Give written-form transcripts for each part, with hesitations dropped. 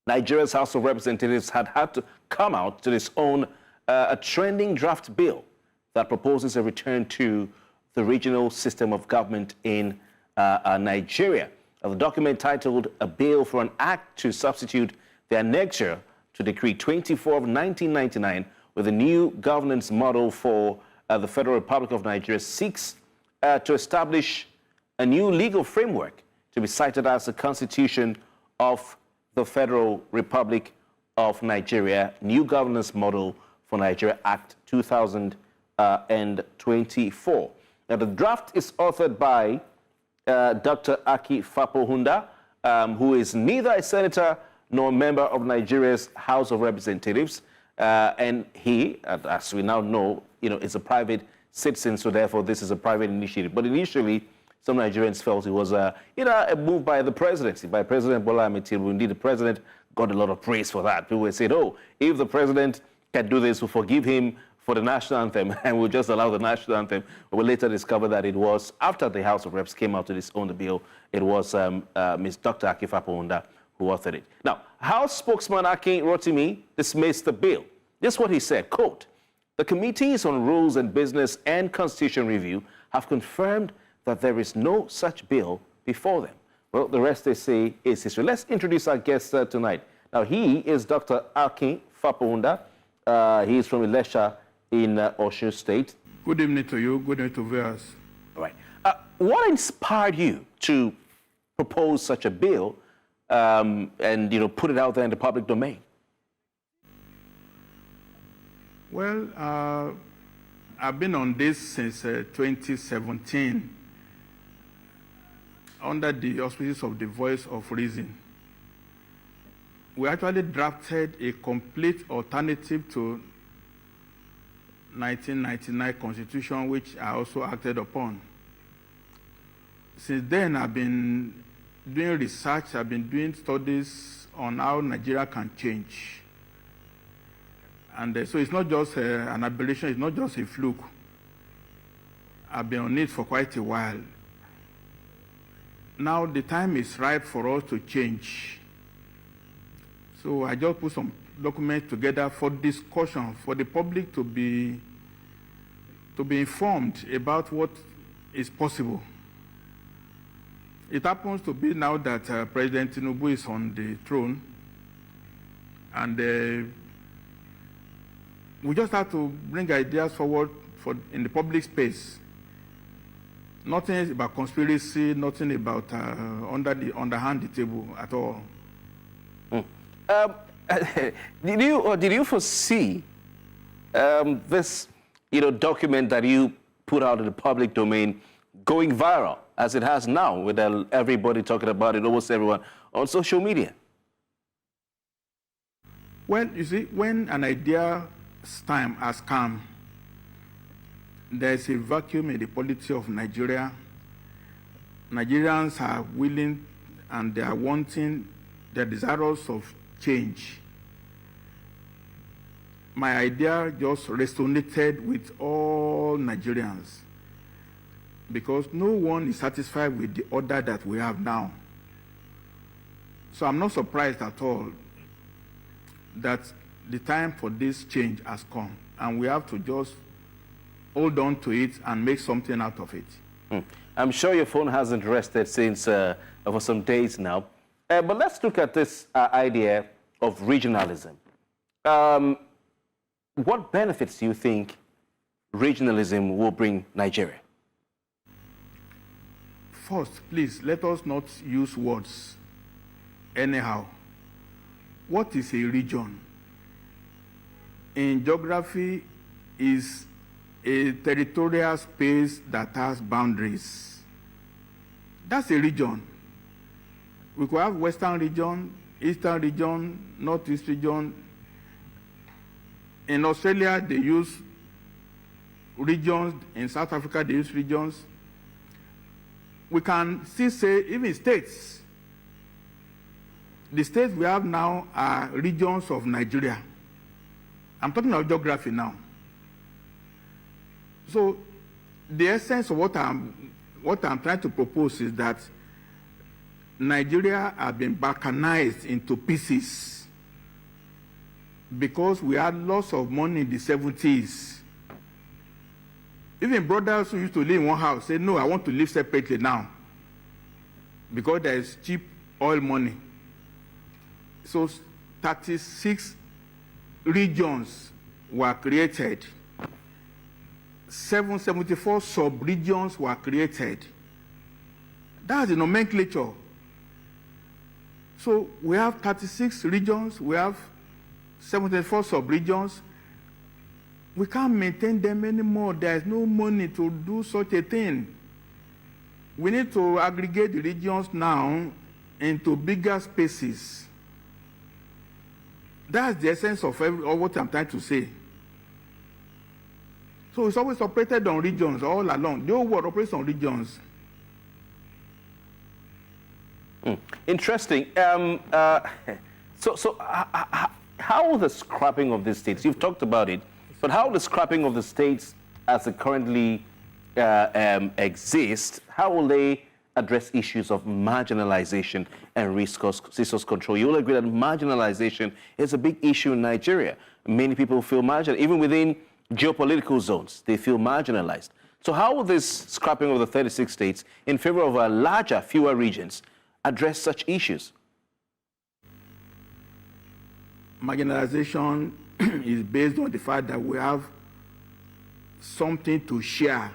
Nigeria's House of Representatives had to come out to disown a trending draft bill that proposes a return to the regional system of government in Nigeria. The document titled A Bill for an Act to Substitute the Annexure to Decree 24 of 1999 with a new governance model for the Federal Republic of Nigeria seeks to establish a new legal framework to be cited as the Constitution of the Federal Republic of Nigeria, New Governance Model for Nigeria Act 2024. Now, the draft is authored by Dr. Akin Faponda, who is neither a senator nor a member of Nigeria's House of Representatives, and he, as we now know, is a private citizen, so therefore this is a private initiative. But initially, some Nigerians felt it was a move by the presidency, by President Bola Ahmed Tinubu. Indeed, the president got a lot of praise for that. People said, oh, if the president can do this, we'll forgive him for the national anthem, and we'll just allow the national anthem. But we later discovered that it was, after the House of Reps came out to disown the bill, it was Ms. Dr. Akin Faponda who authored it. Now, House spokesman Akin Rotimi dismissed the bill. This is what he said, quote, "The committees on Rules and Business and Constitution Review have confirmed that there is no such bill before them." Well, the rest they say is history. Let's introduce our guest tonight. Now, he is Dr. Akin Faponda. He is from Ilesha in Osun State. Good evening to you. Good evening to viewers. All right. What inspired you to propose such a bill and put it out there in the public domain? Well, I've been on this since 2017 under the auspices of the Voice of Reason. We actually drafted a complete alternative to 1999 Constitution, which I also acted upon. Since then, I've been doing research, I've been doing studies on how Nigeria can change. And so it's not just an aberration, it's not just a fluke. I've been on it for quite a while. Now the time is ripe for us to change. So I just put some documents together for discussion, for the public to be informed about what is possible. It happens to be now that President Tinubu is on the throne, and we just have to bring ideas forward in the public space. Nothing about conspiracy, nothing about underhand the table at all. Did you foresee this document that you put out in the public domain going viral as it has now, with everybody talking about it, almost everyone on social media? Well, you see, when an idea's time has come, there's a vacuum in the polity of Nigeria. Nigerians are willing and they are wanting, they're desirous of change. My idea just resonated with all Nigerians because no one is satisfied with the order that we have now. So I'm not surprised at all that the time for this change has come, and we have to just hold on to it and make something out of it. I'm sure your phone hasn't rested since for some days now. But let's look at this idea of regionalism. What benefits do you think regionalism will bring Nigeria? First, please, let us not use words anyhow. What is a region? In geography, is a territorial space that has boundaries. That's a region. We could have Western region, Eastern region, Northeast region. In Australia, they use regions. In South Africa, they use regions. We can still say even states. The states we have now are regions of Nigeria. I'm talking about geography now. So the essence of what I'm trying to propose is that Nigeria has been balkanized into pieces because we had lots of money in the 70s. Even brothers who used to live in one house say, no, I want to live separately now because there is cheap oil money. So 36 regions were created. 774 sub-regions were created. That's the nomenclature. So we have 36 regions, we have 74 sub-regions. We can't maintain them anymore. There's no money to do such a thing. We need to aggregate the regions now into bigger spaces. That's the essence of what I'm trying to say. So it's always operated on regions all along. The whole world operates on regions. Interesting. How the scrapping of the states, you've talked about it, but how the scrapping of the states as it currently exists, how will they address issues of marginalization and resource control? You will agree that marginalization is a big issue in Nigeria. Many people feel marginalized. Even within geopolitical zones, they feel marginalized. So how will this scrapping of the 36 states in favor of a larger, fewer regions address such issues? Marginalization is based on the fact that we have something to share,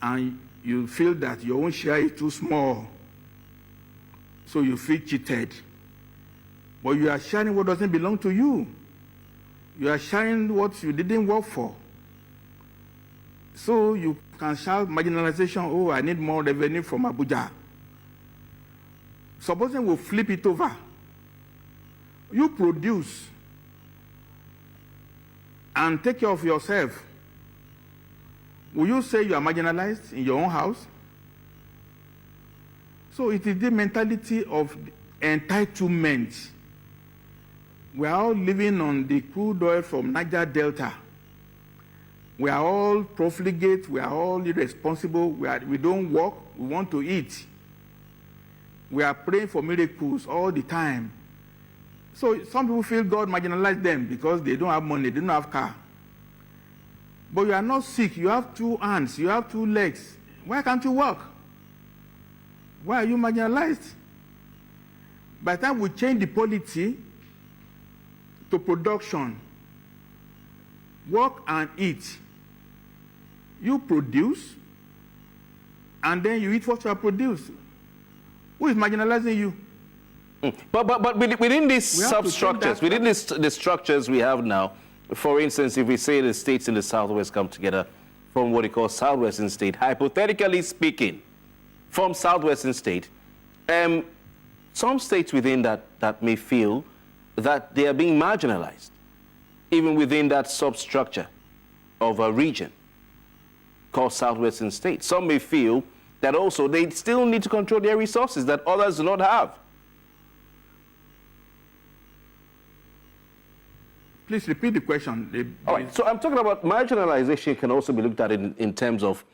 and you feel that your own share is too small, so you feel cheated. But you are sharing what doesn't belong to you. You are sharing what you didn't work for. So you can shout marginalization, oh, I need more revenue from Abuja. Supposing we flip it over. You produce and take care of yourself. Will you say you are marginalized in your own house? So it is the mentality of entitlement. We are all living on the crude oil from Niger Delta. We are all profligate, we are all irresponsible, we don't work, we want to eat. We are praying for miracles all the time. So some people feel God marginalized them because they don't have money, they don't have car. But you are not sick, you have 2 hands, you have 2 legs. Why can't you walk? Why are you marginalized? By the time we change the polity to production, work and eat, you produce, and then you eat what you have produced. Who is marginalizing you? But within these substructures, within the structures we have now, for instance, if we say the states in the Southwest come together from what we call Southwestern state, hypothetically speaking, from Southwestern state, some states within that may feel that they are being marginalized, even within that substructure of a region called Southwestern state. Some may feel that also they still need to control their resources that others do not have. Please repeat the question. All right, so I'm talking about marginalization can also be looked at in terms of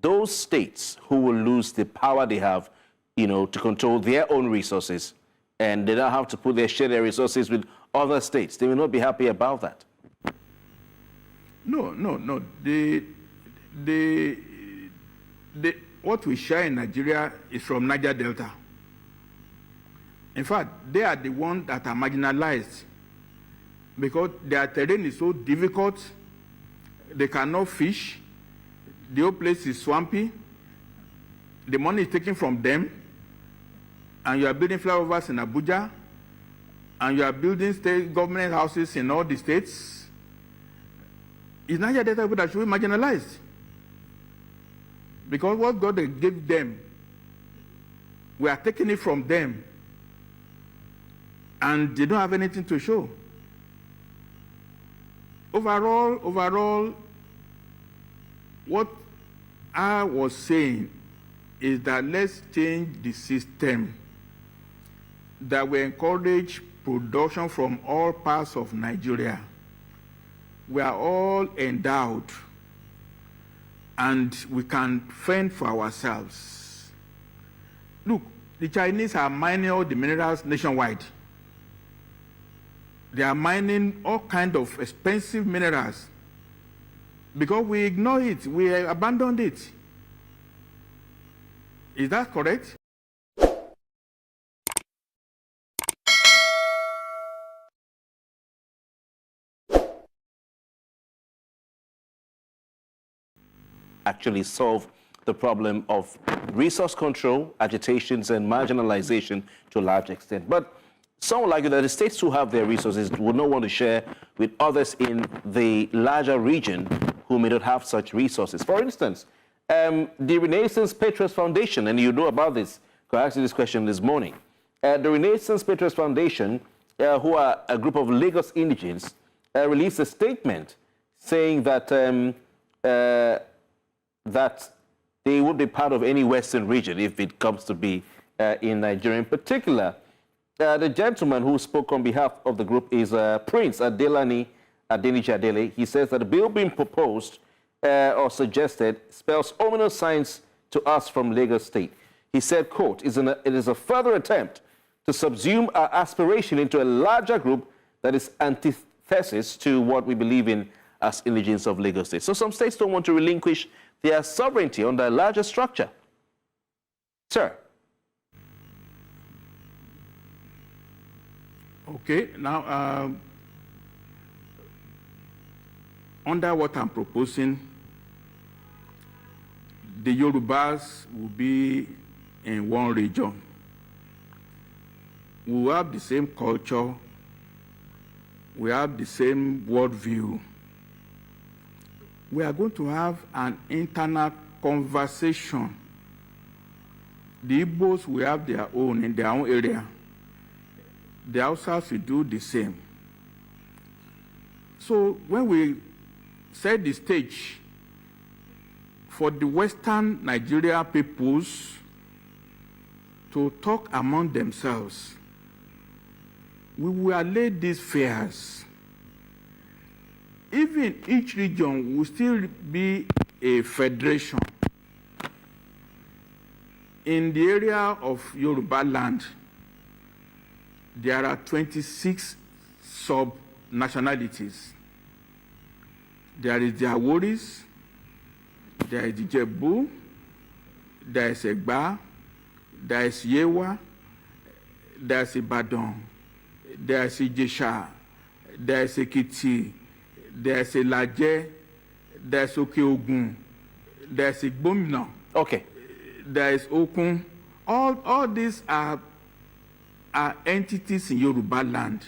those states who will lose the power they have, to control their own resources, and they don't have to share their resources with other states. They will not be happy about that. No. What we share in Nigeria is from Niger Delta. In fact, they are the ones that are marginalized because their terrain is so difficult, they cannot fish, the whole place is swampy, the money is taken from them, and you are building flyovers in Abuja, and you are building state government houses in all the states. It's Niger Delta people that should be marginalized. Because what God gave them, we are taking it from them, and they don't have anything to show. Overall, what I was saying is that let's change the system that will encourage production from all parts of Nigeria. We are all endowed, and we can fend for ourselves. Look, The Chinese are mining all the minerals nationwide. They are mining all kinds of expensive minerals because we ignore it, we abandoned it. Is that correct? Actually solve the problem of resource control, agitations, and marginalization to a large extent. But some would argue that the states who have their resources would not want to share with others in the larger region who may not have such resources. For instance, the Renaissance Patriots Foundation, and you know about this, because I asked you this question this morning. The Renaissance Patriots Foundation, who are a group of Lagos indigents, released a statement saying that that they would be part of any Western region if it comes to be in Nigeria. In particular, the gentleman who spoke on behalf of the group is Prince Adelani Adeniji Adele. He says that the bill being proposed or suggested spells ominous signs to us from Lagos State. He said, quote, it is a further attempt to subsume our aspiration into a larger group that is antithesis to what we believe in as indigents of Lagos State. So some states don't want to relinquish their sovereignty under a larger structure. Sir. Okay, now, under what I'm proposing, the Yorubas will be in one region. We will have the same culture, we have the same worldview. We are going to have an internal conversation. The Igbos will have their own in their own area. The Hausas will do the same. So when we set the stage for the Western Nigeria peoples to talk among themselves, we will allay these fears. Even each region will still be a federation. In the area of Yoruba land, there are 26 sub-nationalities. There is the Aworis, there is the Jebu, there is Egba, there is Yewa, there is Ibadan, there is Ijesha, there is Ekiti, there's a Laje, there's Okeogun, there's a Gbomina. Okay. There's Okun. All these are entities in Yoruba land.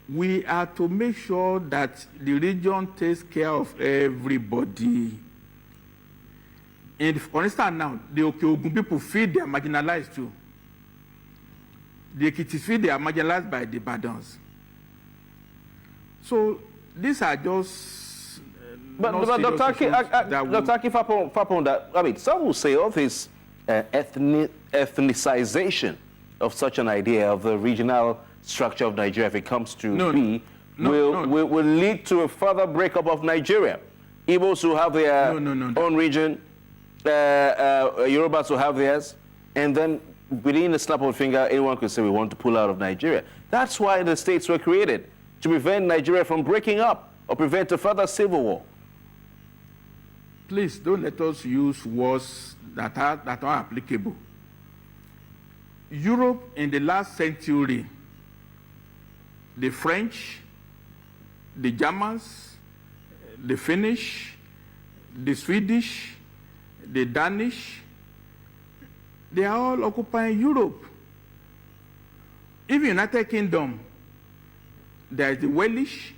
We are to make sure that the region takes care of everybody. And for instance now, the Okeogun people feel they are marginalized too. The Ekitis feel they are marginalized by the Badans. So these are just. But Dr. Akin Faponda, I mean, some will say all this ethnicization of such an idea of the regional structure of Nigeria, if it comes to will lead to a further breakup of Nigeria. Igbos will have their own region, Yorubas will have theirs, and then within a snap of a finger, anyone could say we want to pull out of Nigeria. That's why the states were created, to prevent Nigeria from breaking up or prevent a further civil war. Please don't let us use words that are applicable. Europe in the last century, the French, the Germans, the Finnish, the Swedish, the Danish, they are all occupying Europe. Even United Kingdom, there is the Welsh,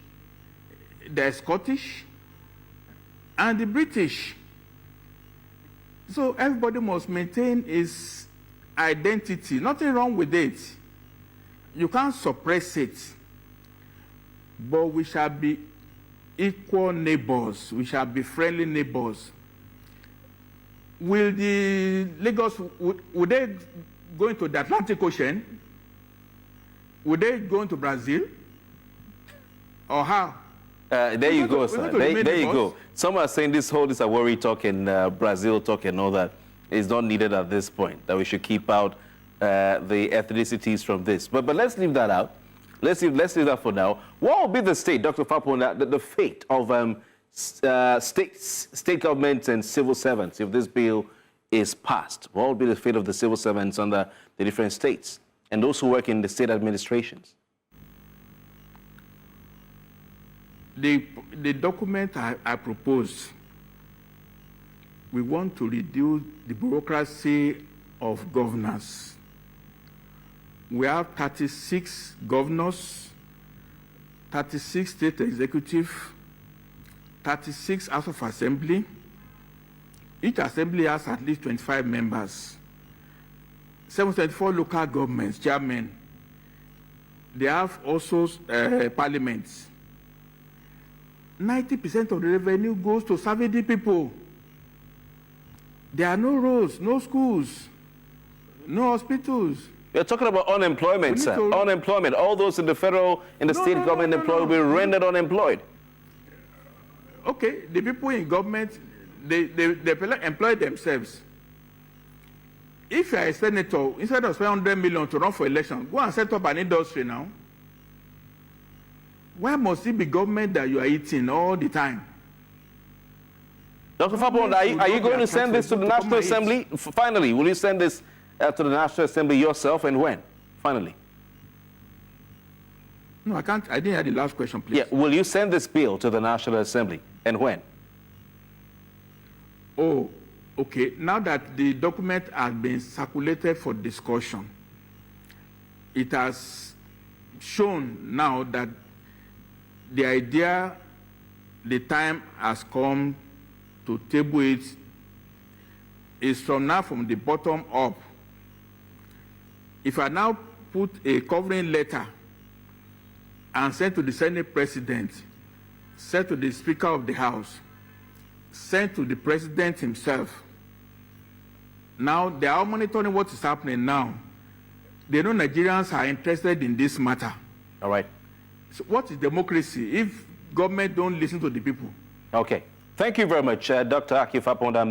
there is Scottish, and the British. So everybody must maintain his identity. Nothing wrong with it. You can't suppress it. But we shall be equal neighbors. We shall be friendly neighbors. Will the Lagos, would they go into the Atlantic Ocean? Would they go into Brazil? Or how? There you go, sir. There you go. Some are saying this whole Awori talk and Brazil talk and all that is not needed at this point, that we should keep out the ethnicities from this. But let's leave that out. Let's leave that for now. What will be the state, Dr. Faponda, the fate of state governments and civil servants if this bill is passed? What will be the fate of the civil servants under the different states and those who work in the state administrations? The document I proposed, we want to reduce the bureaucracy of governance. We have 36 governors, 36 state executives, 36 House of Assembly. Each assembly has at least 25 members. 724 local governments, chairmen. They have also parliaments. 90% of the revenue goes to serving the people. There are no roads, no schools, no hospitals. You're talking about unemployment, sir. Unemployment. All those in the federal, in the state government employed will be rendered unemployed. Okay, the people in government, they employ themselves. If you are a senator, instead of spending 100 million to run for election, go and set up an industry now. Why must it be government that you are eating all the time? Dr. Faponda, are you going to send this to the National Assembly? Finally, will you send this to the National Assembly yourself, and when? Finally. No, I can't. I didn't hear the last question, please. Yeah, will you send this bill to the National Assembly, and when? Oh, okay. Now that the document has been circulated for discussion, it has shown now that the idea, the time has come to table it, is from the bottom up. If I now put a covering letter and send to the Senate President, sent to the Speaker of the House, sent to the President himself, now they are monitoring what is happening now. They know Nigerians are interested in this matter. All right. So what is democracy if government don't listen to the people? Okay. Thank you very much, Dr. Akin Faponda.